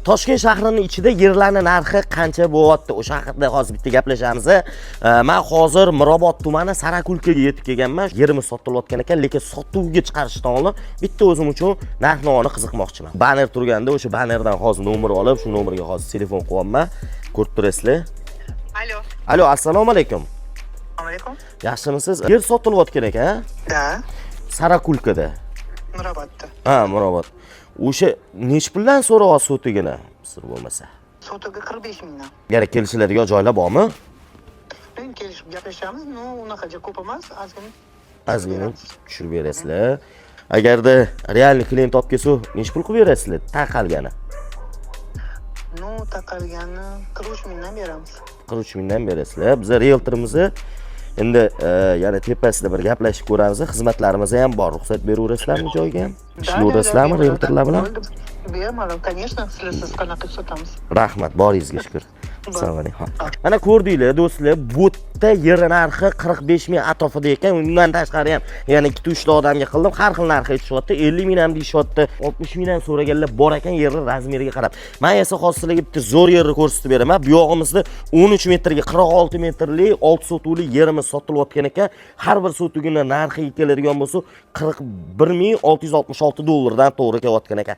Toshkent shahrining ichida yerlarning narxi qancha bo'lyapti? O'sha haqida hozir bitta gaplashamiz. Men hozir Mirobod tumani Sarakulkaga yetib kelganman. Yerimiz sotilayotgan ekan, lekin sotuvga chiqarishdan oldin bitta o'zim uchun narx-navoni qiziqmoqchiman. Banner turganda o'sha bannerdan hozir nomer olib, shu nomerga hozir telefon qilyapman. Ko'rib turasizlar. Alo. Alo, assalomu alaykum. Assalomu alaykum. Yaxshimisiz? Yer sotilayotgan ekan, Da. Sarakulkada. Mirobodda. Ha, Mirobod. O'sha nech puldan so'rayapsiz sotigini? Sir bo'lmasa. Sotiga 45 mingdan. Yana kelishiladigan joylar bormi? Men kelishib gaplashamiz. Unaqacha ko'p emas, Ozgina tushirib berasizlar. Agarda realniy klient olib kelsa, nech pul qilib berasizlar? Taqalgani. Taqalgani 43 mingdan beramiz. 43 mingdan berasizlar. Biz realtorimizni endi yana tepasida bir gaplashib ko'ramiz. Xizmatlarimiz ham bor. Ruxsat beraverasizlarmi joyga ham? Ishlayverasizlarmi realtorlar bilan? Beraman, конечно, sizlarsiz qanaqa sotamiz. Rahmat, boringizga shukr. Assalomu alaykum. Mana ko'rdinglar do'stlar, bu yerda yer narxi 45 ming atrofida ekan. Undan tashqari ham yana 2-3 ta odamga qildim. Har xil narx aytishyapti. 50 ming ham deyishyapti. 60 mingdan so'raganlar bor ekan yerni razmeriga qarab. Men esa hozir sizlarga bitta zo'r yerni ko'rsatib beraman. Bu yog'imizda 13 metrga 46 metrli 6 sotuvli yerimiz sotilayotgan ekan. Har bir sotugining narxi keladigan bo'lsa $41,666 dan to'g'ri kelayotgan ekan.